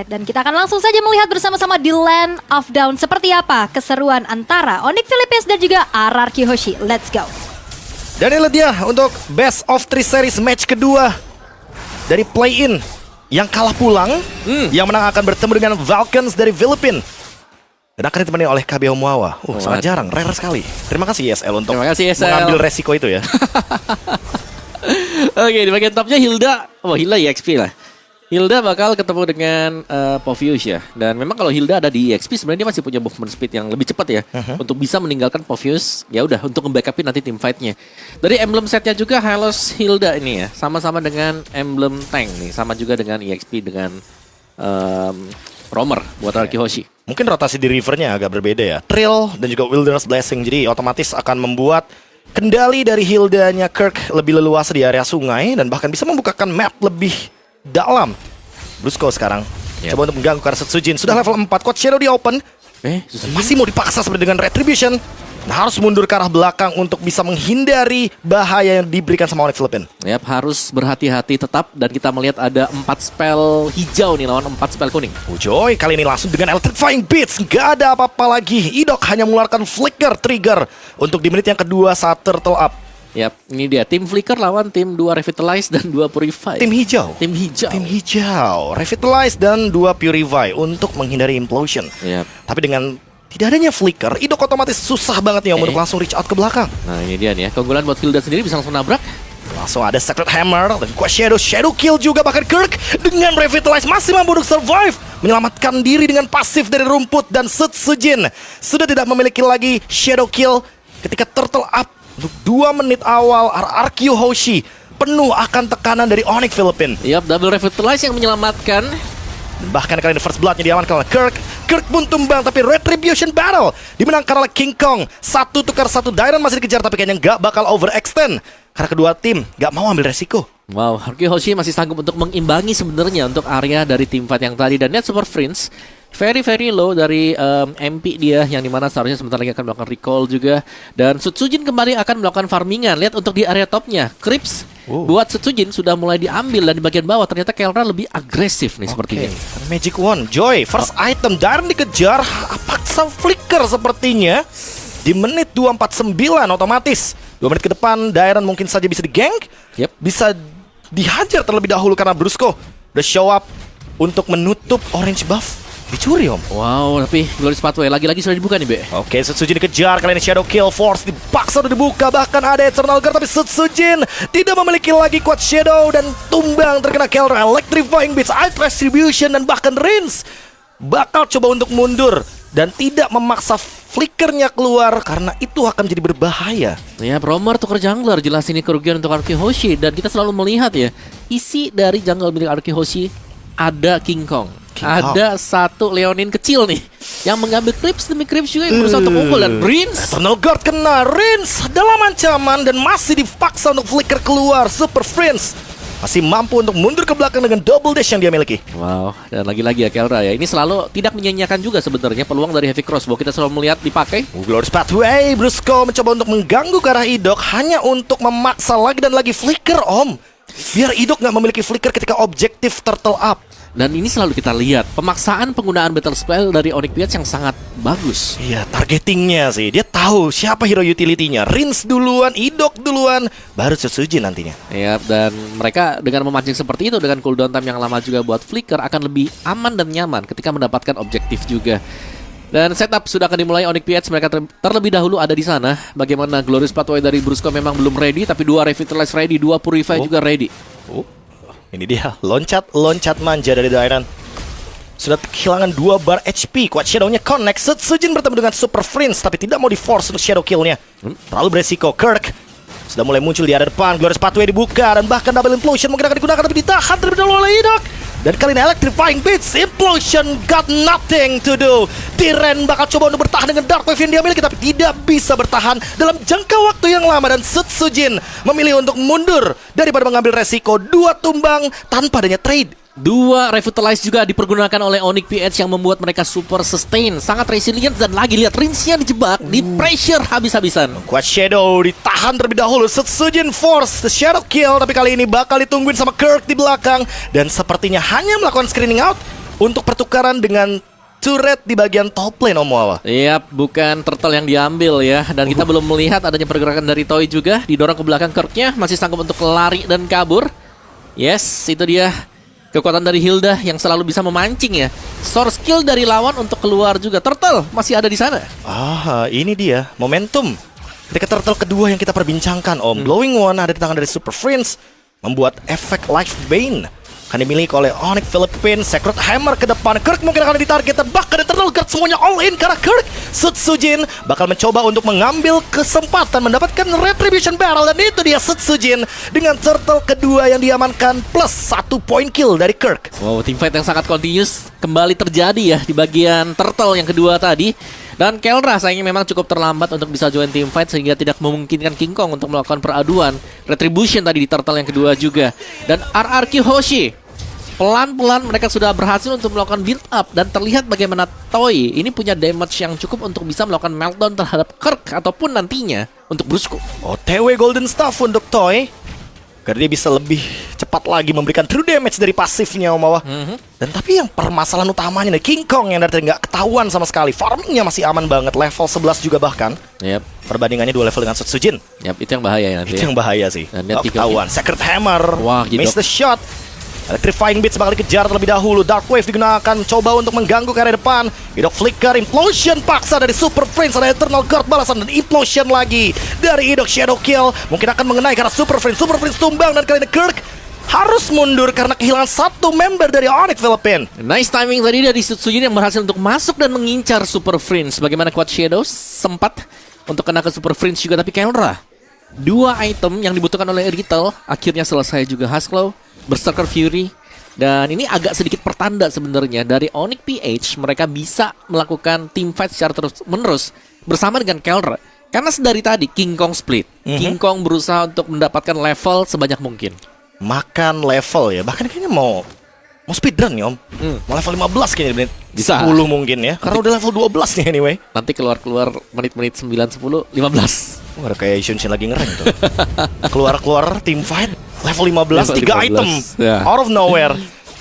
Dan kita akan langsung saja melihat bersama-sama di Land of Dawn seperti apa keseruan antara Onyx Philippines dan juga RRQ Hoshi. Let's go. Dan ini dia untuk Best of 3 Series match kedua dari play-in. Yang kalah pulang, yang menang akan bertemu dengan Vulcans dari Filipina. Dan akan ditemani oleh KBO Muawa. Sangat jarang, rare sekali. Terima kasih ESL untuk mengambil resiko itu ya. Oke, di bagian topnya Hilda. Hilda EXP lah. Hilda bakal ketemu dengan Povius ya. Dan memang kalau Hilda ada di EXP sebenarnya dia masih punya movement speed yang lebih cepat ya. Untuk bisa meninggalkan Povius. Ya udah untuk nge-backupin nanti tim fight-nya. Dari emblem setnya juga Hylos Hilda ini ya. Sama-sama dengan emblem tank nih. Sama juga dengan EXP dengan Roamer buat RRQ Hoshi. Mungkin rotasi di rivernya agak berbeda ya. Trill dan juga Wilderness Blessing. Jadi otomatis akan membuat kendali dari Hildanya Kirk lebih leluasa di area sungai. Dan bahkan bisa membukakan map lebih dalam. Brusco sekarang coba untuk mengganggu karena Setsujin. Sudah level 4, Quad Shadow di open. Masih mau dipaksa seperti dengan Retribution. Nah, harus mundur ke arah belakang untuk bisa menghindari bahaya yang diberikan sama Onyx Philippines. Harus berhati-hati tetap. Dan kita melihat ada 4 spell hijau nih lawan 4 spell kuning. Joy kali ini langsung dengan Electrifying Beats. Gak ada apa-apa lagi. Idok hanya mengeluarkan Flicker Trigger untuk di menit yang kedua saat turtle up. Ini dia tim Flicker lawan tim 2 Revitalize dan 2 Purify. Tim hijau. Tim hijau. Revitalize dan 2 Purify untuk menghindari Implosion. Tapi dengan tidak adanya Flicker, Idok otomatis susah banget nih untuk langsung reach out ke belakang. Nah ini dia nih ya, keunggulan buat Hilda sendiri bisa langsung nabrak. Langsung ada Sacred Hammer dan Quad Shadow Kill juga, bahkan Kirk dengan Revitalize masih mampu untuk survive. Menyelamatkan diri dengan pasif dari rumput dan Setsujin sudah tidak memiliki lagi Shadow Kill ketika turtle up. Untuk 2 menit awal RRQ Hoshi penuh akan tekanan dari Onyx Philippines. Double Revitalize yang menyelamatkan. Bahkan kali ini first bloodnya diamankan oleh Kirk. Kirk pun tumbang, tapi Retribution Battle dimenangkan oleh King Kong. 1 tukar 1, Dairon masih dikejar tapi kayaknya nggak bakal overextend. Karena kedua tim nggak mau ambil resiko. Wow, RRQ Hoshi masih sanggup untuk mengimbangi sebenarnya untuk area dari tim fight yang tadi. Dan net Super Prince very low dari MP dia, yang dimana seharusnya sebentar lagi akan melakukan recall juga. Dan Setsujin kembali akan melakukan farmingan. Lihat untuk di area topnya, Crips buat Setsujin sudah mulai diambil. Dan di bagian bawah ternyata Kelra lebih agresif nih sepertinya. Magic Wand, Joy, first item, Dairon dikejar, paksa Flicker sepertinya. Di menit 249 otomatis 2 menit ke depan Dairon mungkin saja bisa di-gank. Bisa dihajar terlebih dahulu karena Brusco udah show up untuk menutup orange buff. Dicuri om. Wow, tapi Glorious Pathway lagi-lagi sudah dibuka nih, Be. Oke, Setsujin dikejar. Kali ini Shadow Kill Force dipaksa udah dibuka. Bahkan ada Eternal Guard, tapi Setsujin tidak memiliki lagi Quad Shadow dan tumbang terkena Kelra. Electrifying Beats, Ice Retribution, dan bahkan Rins bakal coba untuk mundur dan tidak memaksa flickernya keluar karena itu akan menjadi berbahaya. Roamer tuker jungler, jelas ini kerugian untuk RRQ Hoshi. Dan kita selalu melihat ya, isi dari jungle milik RRQ Hoshi ada King Kong. Ada 1 Leonin kecil nih yang mengambil Crips demi Crips juga yang berusaha untuk unggul. Dan Rins, Eternal Guard kena. Rins dalam ancaman dan masih dipaksa untuk flicker keluar. Super Prince masih mampu untuk mundur ke belakang dengan double dash yang dia miliki. Wow, dan lagi-lagi ya Kelra ya, ini selalu tidak menyanyiakan juga sebenarnya peluang dari Heavy Crossbow. Kita selalu melihat dipakai. Glorious Pathway, Brusco mencoba untuk mengganggu ke arah Idok hanya untuk memaksa lagi dan lagi flicker om. Biar Idok nggak memiliki flicker ketika objektif turtle up. Dan ini selalu kita lihat pemaksaan penggunaan battle spell dari Onyx Philippines yang sangat bagus. Iya, targetingnya sih. Dia tahu siapa hero utility-nya. Rins duluan, Idok duluan, baru Setsujin nantinya. Dan mereka dengan memancing seperti itu dengan cooldown time yang lama juga buat Flicker akan lebih aman dan nyaman ketika mendapatkan objektif juga. Dan setup sudah akan dimulai. Onyx Philippines mereka terlebih dahulu ada di sana. Bagaimana Glorious Pathway dari Brusco memang belum ready, tapi 2 Revitalize ready, 2 Purify juga ready. Ini dia, loncat manja dari Dairon. Sudah kehilangan 2 bar HP. Quad Shadow-nya connect. Setsujin bertemu dengan Super Prince, tapi tidak mau di-force untuk Shadow Kill-nya. Terlalu beresiko. Kirk sudah mulai muncul di area depan. Glorious Pathway dibuka dan bahkan Double Implosion mungkin akan digunakan, tapi ditahan terlebih dahulu oleh Idok. Dan kali ini Electrifying Beats, Implosion got nothing to do. Tiren bakal coba untuk bertahan dengan Dark Wave yang dia miliki, tapi tidak bisa bertahan dalam jangka waktu yang lama. Dan Setsujin memilih untuk mundur daripada mengambil resiko 2 tumbang tanpa adanya trade. 2 Revitalize juga dipergunakan oleh Onyx PH yang membuat mereka super sustain, sangat resilient. Dan lagi lihat Rinsnya dijebak, di pressure habis-habisan. Quad Shadow ditahan terlebih dahulu. Setsujin force the Shadow Kill, tapi kali ini bakal ditungguin sama Kirk di belakang. Dan sepertinya hanya melakukan screening out. untuk pertukaran dengan turret di bagian top lane Om Wawa. Iya, bukan turtle yang diambil ya. Dan kita belum melihat adanya pergerakan dari Toy juga. Didorong ke belakang Kirk-nya, masih sanggup untuk lari dan kabur. Yes, itu dia kekuatan dari Hilda yang selalu bisa memancing ya. Source skill dari lawan untuk keluar juga. Turtle masih ada di sana. Ini dia momentum. Ketika turtle kedua yang kita perbincangkan Om, Glowing One ada di tangan dari Super Friends, membuat efek Life Bane akan dimiliki oleh Onyx Philippines. Sacred Hammer ke depan, Kirk mungkin akan ditarget dan bahkan Eternal Guard semuanya all in karena Kirk. Sutsujin bakal mencoba untuk mengambil kesempatan mendapatkan Retribution Barrel, dan itu dia Sutsujin dengan turtle kedua yang diamankan plus 1 point kill dari Kirk. Wow, teamfight yang sangat continuous kembali terjadi ya di bagian turtle yang kedua tadi. Dan Keldra sayangnya memang cukup terlambat untuk bisa join teamfight sehingga tidak memungkinkan King Kong untuk melakukan peraduan. Retribution tadi di turtle yang kedua juga. Dan RRQ Hoshi, pelan-pelan mereka sudah berhasil untuk melakukan build up. Dan terlihat bagaimana Toy ini punya damage yang cukup untuk bisa melakukan meltdown terhadap Kirk ataupun nantinya untuk Brusco. OTW Golden Staff untuk Toy, karena dia bisa lebih cepat lagi memberikan true damage dari pasifnya Om Wawa. Dan tapi yang permasalahan utamanya nih, King Kong yang dari tadi nggak ketahuan sama sekali. Farmingnya masih aman banget, level 11 juga bahkan. Yep. Perbandingannya 2 level dengan Sutsujin. Yep, itu yang bahaya ya nanti. Itu yang bahaya sih. Dan dia Nggak ketahuan. Sacred Hammer, Wah, miss the shot. Electrifying Beats bakal dikejar terlebih dahulu. Dark Wave digunakan coba untuk mengganggu ke area depan. Idok flicker, Implosion paksa dari Super Friends. Ada Eternal Guard balasan dan Implosion lagi dari Idok. Shadow Kill mungkin akan mengenai karena Super Friends tumbang, dan kali ini Kirk harus mundur karena kehilangan satu member dari Onyx Philippines. Nice timing tadi dari Sutsujin yang berhasil untuk masuk dan mengincar Super Friends. Bagaimana Quad Shadows sempat untuk kena ke Super Friends juga, tapi Keldra, 2 item yang dibutuhkan oleh Retail akhirnya selesai juga. Husklow, Berserker Fury, dan ini agak sedikit pertanda sebenarnya dari Onyx PH. Mereka bisa melakukan teamfight secara terus-menerus bersama dengan Keldra. Karena sedari tadi King Kong split, King Kong berusaha untuk mendapatkan level sebanyak mungkin. Makan level ya, bahkan kayaknya mau speedrun nih Om. Mau level 15 kayaknya di menit Bisa. 10 mungkin ya, karena udah level 12 nih anyway. Nanti keluar-keluar menit-menit 9, 10, 15. Wah, kayak Shunshin lagi ngereng tuh. Keluar-keluar team fight level 15, 3 item ya. out of nowhere.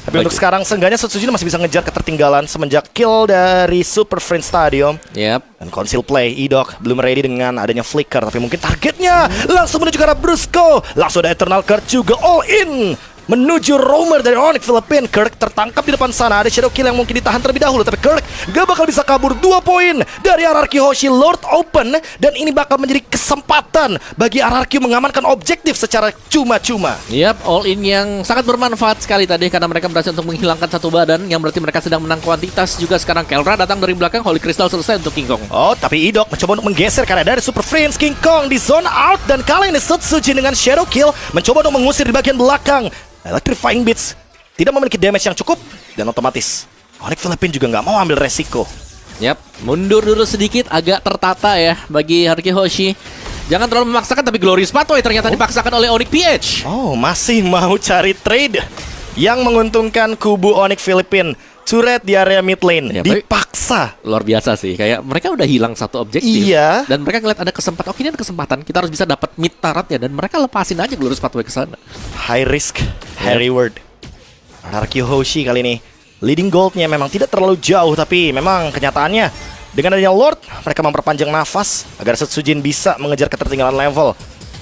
Tapi untuk sekarang seenggaknya Sutsujin masih bisa ngejar ketertinggalan semenjak kill dari Super Friends Stadium. Yep. Dan conceal play, Idok belum ready dengan adanya flicker, tapi mungkin targetnya langsung menuju ke arah Brusco. Langsung ada Eternal Guard juga all in menuju roamer dari Onyx Philippines. Kirk tertangkap di depan sana. Ada Shadow Kill yang mungkin ditahan terlebih dahulu, tapi Kirk gak bakal bisa kabur. 2 poin dari RRQ Hoshi. Lord open, dan ini bakal menjadi kesempatan bagi RRQ mengamankan objektif secara cuma-cuma. Yap, all in yang sangat bermanfaat sekali tadi karena mereka berhasil untuk menghilangkan satu badan, yang berarti mereka sedang menang kuantitas juga. Sekarang Keldra datang dari belakang, Holy Crystal selesai untuk King Kong. Oh, tapi Idok mencoba untuk menggeser karena dari Super Friends. King Kong di zone out, dan kali ini Sutsujin dengan Shadow Kill mencoba untuk mengusir di bagian belakang. Electrifying Beats tidak memiliki damage yang cukup, dan otomatis Onyx Philippines juga nggak mau ambil resiko. Yap, mundur dulu sedikit, agak tertata ya bagi RRQ Hoshi. Jangan terlalu memaksakan, tapi Glorious Pathway ternyata dipaksakan oleh Onyx PH. Oh, masih mau cari trade yang menguntungkan kubu Onyx Philippines. Turret di area mid lane Ya, tapi dipaksa. luar biasa sih, kayak mereka udah hilang satu objektif. Iya. Dan mereka ngeliat ada kesempatan, oke ini ada kesempatan, kita harus bisa dapat mid turretnya, dan mereka lepasin aja Glorious Pathway ke sana. High risk, high reward. RRQ Hoshi kali ini leading goldnya memang tidak terlalu jauh, tapi memang kenyataannya dengan adanya Lord mereka memperpanjang nafas agar Sutsujin bisa mengejar ketertinggalan level,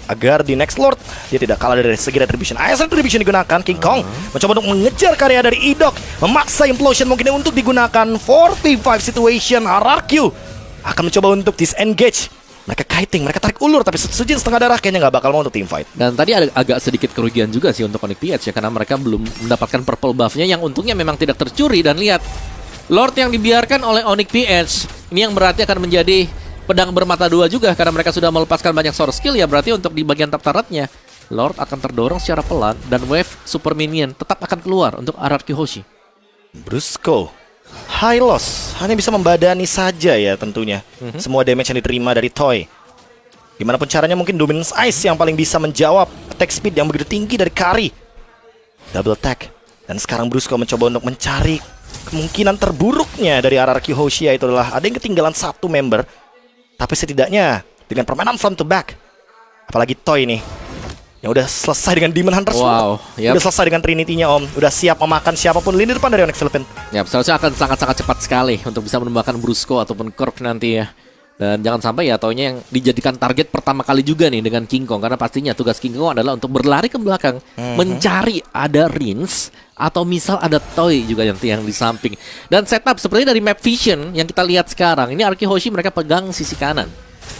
agar di next Lord dia tidak kalah dari segi retribution. AS retribution digunakan. King Kong mencoba untuk mengejar karya dari Idok, memaksa implosion mungkin untuk digunakan 4v5 situation. RRQ akan mencoba untuk disengage. Mereka kiting, mereka tarik ulur, tapi Sutsujin setengah darah kayaknya nggak bakal mau untuk teamfight. Dan tadi ada agak sedikit kerugian juga sih untuk Onyx PH ya, karena mereka belum mendapatkan purple buff-nya yang untungnya memang tidak tercuri. Dan lihat, Lord yang dibiarkan oleh Onyx PH ini yang berarti akan menjadi pedang bermata dua juga, karena mereka sudah melepaskan banyak source skill ya. Berarti untuk di bagian top turretnya Lord akan terdorong secara pelan, dan wave super minion tetap akan keluar untuk RRQ Hoshi. Brusco high loss, hanya bisa membadani saja ya tentunya semua damage yang diterima dari Toy. Gimana pun caranya mungkin Dominance Ice yang paling bisa menjawab attack speed yang begitu tinggi dari Kari. Double attack. Dan sekarang Brusco mencoba untuk mencari kemungkinan terburuknya dari RRQ Hoshi, itu adalah ada yang ketinggalan satu member. Tapi setidaknya dengan permainan front to back, apalagi Toy nih yang udah selesai dengan Demon Hunter Wow, yep. Udah selesai dengan Trinity-nya Om. Udah siap memakan siapapun lini depan dari Onyx Philippines. Ya, seharusnya akan sangat-sangat cepat sekali untuk bisa menumbangkan Brusco ataupun Corp nanti ya. Dan jangan sampai ya taunya yang dijadikan target pertama kali juga nih dengan King Kong. Karena pastinya tugas King Kong adalah untuk berlari ke belakang, mencari ada Rins atau misal ada Toy juga yang di samping. Dan setup seperti dari map vision yang kita lihat sekarang, ini Arki Hoshi mereka pegang sisi kanan.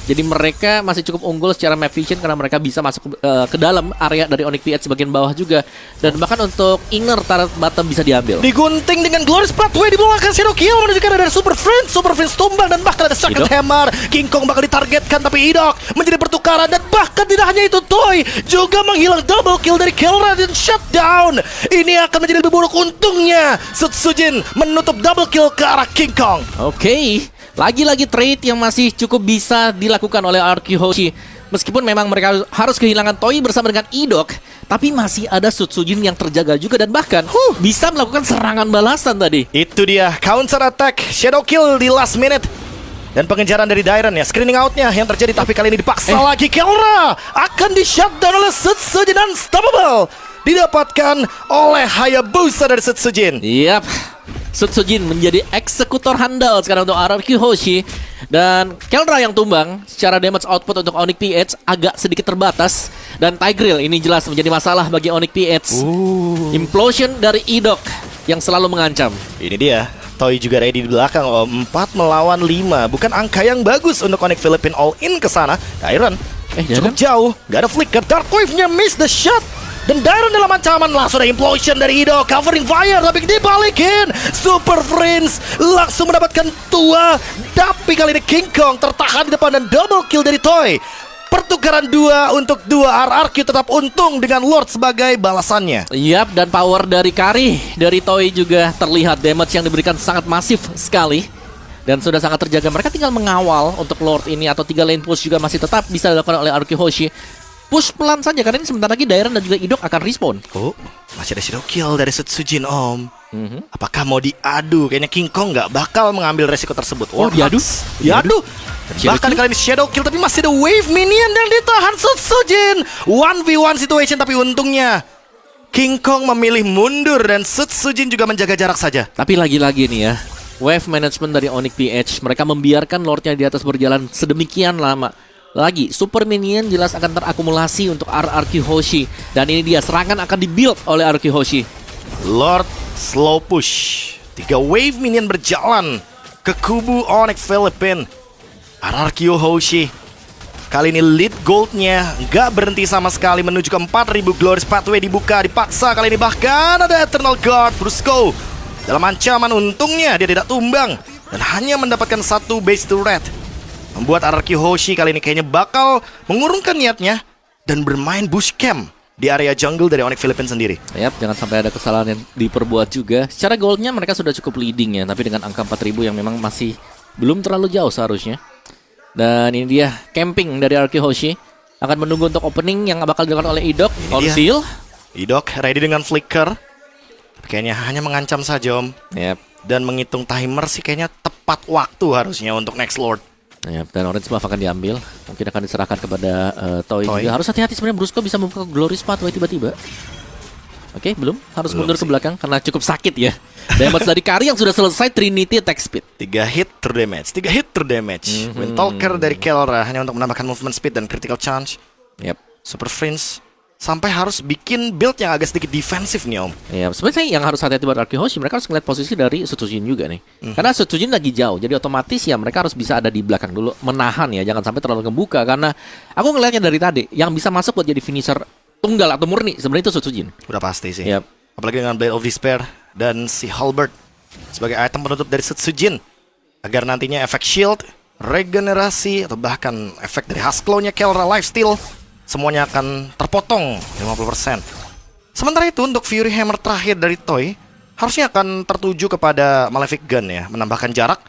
Jadi mereka masih cukup unggul secara map vision karena mereka bisa masuk ke dalam area dari Onyx PH bagian bawah juga. Dan bahkan untuk inner turret bottom bisa diambil. Digunting dengan Glorious Pathway di belakang Shadow Kill menunjukkan ada Super Friends tumbang dan bahkan ada Second Hammer. King Kong bakal ditargetkan tapi Idok menjadi pertukaran dan bahkan tidak hanya itu Toy juga menghilang double kill dari Kelra dan shutdown. Ini akan menjadi lebih buruk untungnya. Sutsujin menutup double kill ke arah King Kong. Oke. Lagi-lagi trade yang masih cukup bisa dilakukan oleh Arki Hoshi. Meskipun memang mereka harus kehilangan Toy bersama dengan Idok, tapi masih ada Sutsujin yang terjaga juga dan bahkan bisa melakukan serangan balasan tadi. Itu dia counter attack Shadow Kill di last minute. Dan pengejaran dari Dairon ya, screening outnya yang terjadi tapi kali ini dipaksa lagi. Kelra akan di shutdown oleh Sutsujin Unstoppable. Didapatkan oleh Hayabusa dari Sutsujin. Yap, Sutsujin menjadi eksekutor handal sekarang untuk Araki Hoshi. Dan Kelra yang tumbang, secara damage output untuk Onyx PH agak sedikit terbatas. Dan Tigreal ini jelas menjadi masalah bagi Onyx PH. Implosion dari Idok yang selalu mengancam. Ini dia, Toy juga ready di belakang. 4 melawan 5, bukan angka yang bagus untuk Onyx Philippines all in ke sana. Dairon cukup jauh, gak ada flicker. Dark Wave-nya miss the shot. Dan Dairon dalam ancaman, langsung ada implosion dari Ido, covering fire tapi dibalikin. Super Friends langsung mendapatkan tua, tapi kali ini King Kong tertahan di depan dan double kill dari Toy. Pertukaran 2 untuk 2, RRQ tetap untung dengan Lord sebagai balasannya. Yap, dan power dari Kari dari Toy juga terlihat, damage yang diberikan sangat masif sekali. Dan sudah sangat terjaga, mereka tinggal mengawal untuk Lord ini atau 3 lane push juga masih tetap bisa dilakukan oleh Araki Hoshi. Push pelan saja karena ini sebentar lagi Dairon dan juga Idok akan respawn. Oh, masih ada Shadow Kill dari Sutsujin Om. Apakah mau diadu? Kayaknya King Kong nggak bakal mengambil resiko tersebut. Oh, diadu? Diadu. Bahkan kali ini Shadow Kill tapi masih ada Wave Minion yang ditahan Sutsujin. 1v1 situation tapi untungnya King Kong memilih mundur dan Sutsujin juga menjaga jarak saja. Tapi lagi-lagi nih ya, wave management dari Onyx PH, mereka membiarkan Lordnya di atas berjalan sedemikian lama. Lagi, Super Minion jelas akan terakumulasi untuk Araki Hoshi. Dan ini dia, serangan akan dibuild oleh Araki Hoshi. Lord slow push. 3 Wave Minion berjalan ke kubu Onyx Philippines. Araki Hoshi kali ini lead goldnya nggak berhenti sama sekali menuju ke 4000. Glorious Pathway dibuka, dipaksa kali ini. Bahkan ada Eternal Guard Brusco dalam ancaman. Untungnya dia tidak tumbang dan hanya mendapatkan 1 base turret. Membuat Araki Hoshi kali ini kayaknya bakal mengurungkan niatnya dan bermain bush camp di area jungle dari Onyx Philippines sendiri. Yap, jangan sampai ada kesalahan yang diperbuat juga. Secara goldnya mereka sudah cukup leading ya, tapi dengan angka 4000 yang memang masih belum terlalu jauh seharusnya. Dan ini dia, camping dari Araki Hoshi. Akan menunggu untuk opening yang bakal dilakukan oleh Idok. Conceal. Idok ready dengan flicker. Tapi kayaknya hanya mengancam saja Om. Yap. Dan menghitung timer sih kayaknya tepat waktu harusnya untuk next Lord. Yap, dan Orange Buff akan diambil. Mungkin akan diserahkan kepada Toy juga. Harus hati-hati sebenarnya, Brusco bisa membuka Glorious Pathway tiba-tiba. Oke, belum. Harus mundur ke belakang karena cukup sakit ya. Damage dari Kari yang sudah selesai, Trinity attack speed. 3 hit true damage. Windtalker dari Kelra hanya untuk menambahkan movement speed dan critical chance. Yap. Super Friends sampai harus bikin build yang agak sedikit defensif nih Om. Ya, sebenarnya yang harus hati-hati buat Araki Hoshi, mereka harus ngeliat posisi dari Sutsujin juga nih. Karena Sutsujin lagi jauh, jadi otomatis ya mereka harus bisa ada di belakang dulu, menahan ya, jangan sampai terlalu ngebuka. Karena aku ngeliatnya dari tadi, yang bisa masuk buat jadi finisher tunggal atau murni sebenarnya itu Sutsujin. Udah pasti sih. Yap. Apalagi dengan Blade of Despair dan si Halberd sebagai item penutup dari Sutsujin, agar nantinya efek shield, regenerasi atau bahkan efek dari Husklow-nya Kelra lifesteal semuanya akan terpotong 50%. Sementara itu untuk Fury Hammer terakhir dari Toy harusnya akan tertuju kepada Malefic Gun ya, menambahkan jarak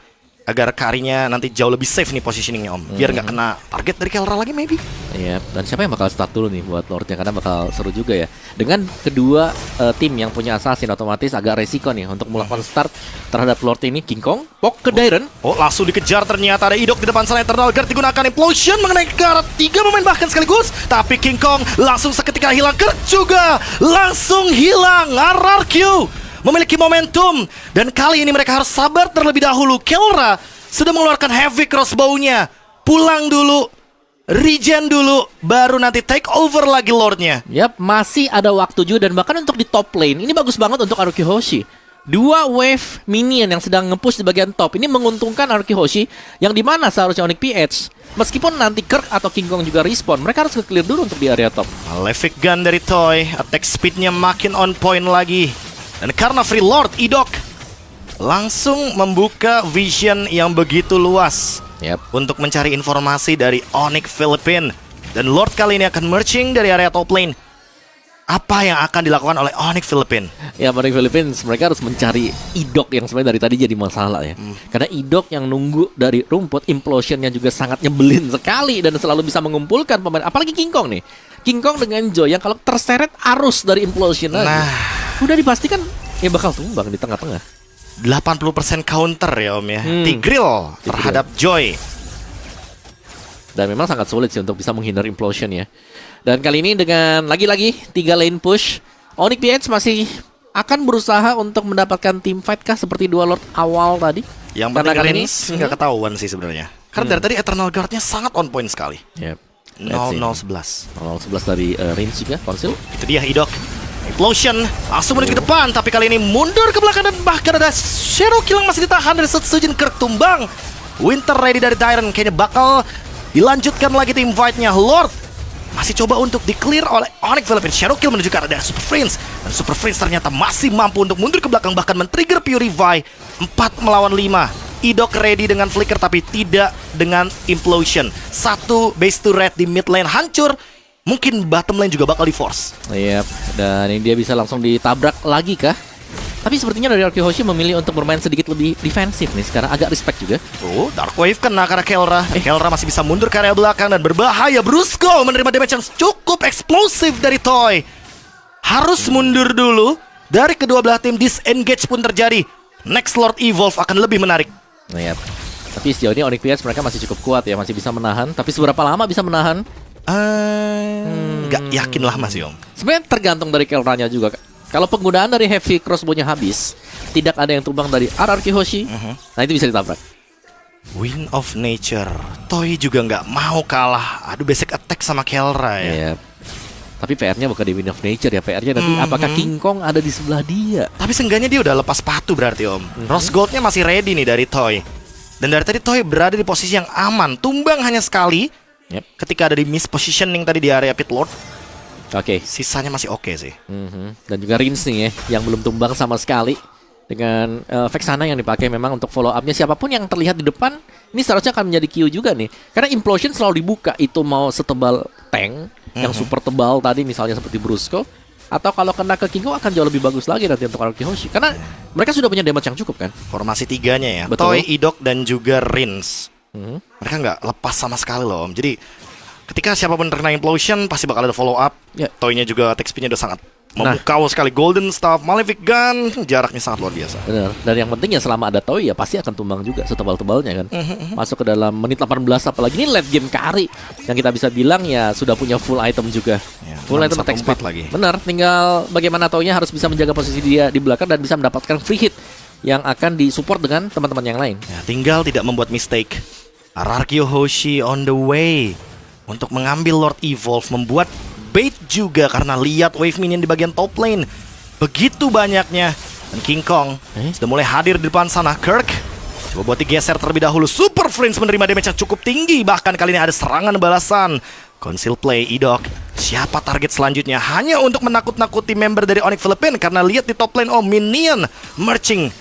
agar Karinya nanti jauh lebih safe nih positioningnya Om. Biar nggak kena target dari Kelra lagi maybe. Iya, dan siapa yang bakal start dulu nih buat Lordnya, karena bakal seru juga ya. Dengan kedua tim yang punya assassin, otomatis agak resiko nih untuk melakukan start terhadap Lord ini. King Kong, pok ke Dairen. Oh, langsung dikejar, ternyata ada Idok di depan sana. Eternal Guard digunakan, implosion mengenai ke arah 3 pemain bahkan sekaligus. Tapi King Kong langsung seketika hilang. Kirk juga langsung hilang. RRQ memiliki momentum, dan kali ini mereka harus sabar terlebih dahulu. Kelra sudah mengeluarkan heavy crossbow-nya. Pulang dulu, regen dulu, baru nanti take over lagi Lordnya. Yap, masih ada waktu juga, dan bahkan untuk di top lane ini bagus banget untuk Aruki Hoshi. 2 wave minion yang sedang nge-push di bagian top ini menguntungkan Aruki Hoshi, yang dimana seharusnya Onyx PH, meskipun nanti Kirk atau King Kong juga respawn, mereka harus ke-clear dulu untuk di area top. Malefic Gun dari Toy, attack speed-nya makin on point lagi. Dan karena free Lord, Idok langsung membuka vision yang begitu luas untuk mencari informasi dari Onyx Philippines. Dan Lord kali ini akan merging dari area top lane. Apa yang akan dilakukan oleh Onyx Philippines? Ya, Onyx Philippines mereka harus mencari Idok yang sebenarnya dari tadi jadi masalah ya. Karena Idok yang nunggu dari rumput, implosionnya juga sangat nyebelin sekali dan selalu bisa mengumpulkan pemain. Apalagi King Kong nih. King Kong dengan Joy yang kalau terseret arus dari implosion aja, udah dipastikan ya bakal tumbang di tengah-tengah. 80% counter ya Om ya. Tigreal terhadap Joy. Dan memang sangat sulit sih untuk bisa menghindar implosion ya. Dan kali ini dengan lagi-lagi 3 lane push, Onyx PH masih akan berusaha untuk mendapatkan team fight kah seperti 2 Lord awal tadi. Yang penting Rins nggak ketahuan sih sebenarnya. Karena dari tadi Eternal Guard-nya sangat on point sekali. 0-0-11 dari Rins juga, Konsil. Itu dia Idok. Implosion langsung menuju ke depan, tapi kali ini mundur ke belakang, dan bahkan ada Shadow Kill yang masih ditahan dari Sujin. Kirk tumbang. Winter ready dari Dairen kayaknya bakal dilanjutkan lagi tim fight-nya. Lord masih coba untuk di-clear oleh Onyx Philippines. Shadow Kill menuju ke arah Super Prince, dan Super Prince ternyata masih mampu untuk mundur ke belakang, bahkan men-trigger Purify. 4 melawan 5. Idok ready dengan flicker tapi tidak dengan implosion. 1 base to red di mid lane hancur. Mungkin bottom lane juga bakal di force. Dan ini dia bisa langsung ditabrak lagi kah? Tapi sepertinya dari Aruki Hoshi memilih untuk bermain sedikit lebih defensif nih sekarang, agak respect juga. Dark Wave kena karena Kelra. Kelra masih bisa mundur ke area belakang dan berbahaya. Brusco menerima damage yang cukup eksplosif dari Toy. Harus mundur dulu. Dari kedua belah tim, disengage pun terjadi. Next Lord Evolve akan lebih menarik. Tapi sejauh ini Onyx PH mereka masih cukup kuat ya, masih bisa menahan. Tapi seberapa lama bisa menahan? Gak yakin lah Mas Yom. Sebenarnya tergantung dari Kelranya juga. Kalau penggunaan dari heavy crossbow-nya habis, tidak ada yang tumbang dari RRQ Hoshi, nah itu bisa ditabrak. Wind of Nature, Toy juga nggak mau kalah. Aduh, basic attack sama Kelra ya. Tapi PR-nya bukan di Wind of Nature ya, PR-nya nanti apakah King Kong ada di sebelah dia. Tapi seenggaknya dia udah lepas sepatu berarti Om. Rose Gold-nya masih ready nih dari Toy. Dan dari tadi Toy berada di posisi yang aman. Tumbang hanya sekali ketika ada di mispositioning tadi di area Pit Lord. Sisanya masih oke sih. Dan juga Rins nih ya, yang belum tumbang sama sekali. Dengan Vexana yang dipakai memang untuk follow up-nya. Siapapun yang terlihat di depan, ini seharusnya akan menjadi Q juga nih. Karena implosion selalu dibuka. Itu mau setebal tank yang super tebal tadi misalnya seperti Brusco, atau kalau kena ke King Kong akan jauh lebih bagus lagi nanti untuk Aruki Hoshi. Karena mereka sudah punya damage yang cukup kan. Formasi 3-nya ya. Betul. Toy, Idok, dan juga Rins. Mereka nggak lepas sama sekali loh Om. Jadi ketika siapapun terkena implosion pasti bakal ada follow up. Toy-nya juga attack speed-nya udah sangat memukau sekali. Golden Staff, Malefic Gun, jaraknya sangat luar biasa. Benar. Dan yang penting ya selama ada Toy ya pasti akan tumbang juga setebal-tebalnya kan. Masuk ke dalam menit 18, apalagi ini late game Kari yang kita bisa bilang ya sudah punya full item juga. Full item attack speed lagi. Benar, tinggal bagaimana Toy-nya harus bisa menjaga posisi dia di belakang dan bisa mendapatkan free hit yang akan disupport dengan teman-teman yang lain. Tinggal tidak membuat mistake. RRQ Hoshi on the way untuk mengambil Lord Evolve, membuat bait juga karena lihat wave minion di bagian top lane begitu banyaknya. Dan King Kong sudah mulai hadir di depan sana. Kirk coba buat digeser terlebih dahulu. Super Friends menerima damage yang cukup tinggi. Bahkan kali ini ada serangan balasan. Conceal play Idok. Siapa target selanjutnya? Hanya untuk menakut-nakuti member dari Onyx Philippines karena lihat di top lane minion marching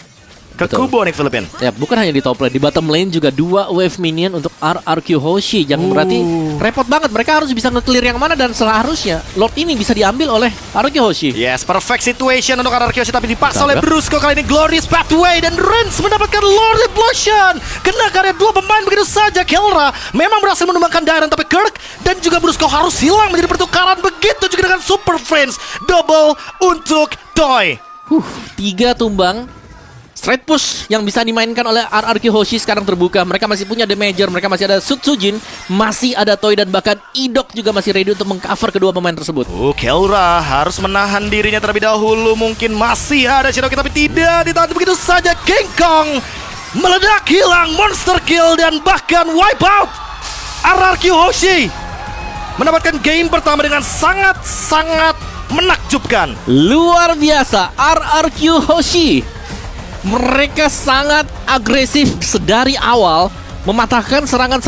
ke Betul. kubu Onyx Philippines. Ya, bukan hanya di top lane, di bottom lane juga 2 wave minion untuk RRQ Hoshi yang berarti repot banget. Mereka harus bisa nge-clear yang mana dan seharusnya Lord ini bisa diambil oleh RRQ Hoshi. Yes, perfect situation untuk RRQ Hoshi, tapi dipaksa oleh Tangkap. Brusco kali ini. Glorious Pathway dan Rens mendapatkan Lord Implosion. Kena karya 2 pemain begitu saja. Kelra memang berhasil menumbangkan Darren, tapi Kirk dan juga Brusco harus hilang menjadi pertukaran. Begitu juga dengan Super Friends. Double untuk Toy. 3 tumbang. Straight push yang bisa dimainkan oleh RRQ Hoshi sekarang terbuka. Mereka masih punya Damager, mereka masih ada Sutsujin, masih ada Toy dan bahkan Idok juga masih ready untuk mengcover kedua pemain tersebut. Kelra harus menahan dirinya terlebih dahulu. Mungkin masih ada Shadowkill, tapi tidak ditahan begitu saja. King Kong meledak, hilang, monster kill dan bahkan wipe out. RRQ Hoshi mendapatkan game pertama dengan sangat-sangat menakjubkan. Luar biasa, RRQ Hoshi. Mereka sangat agresif sedari awal, mematahkan serangan-serangan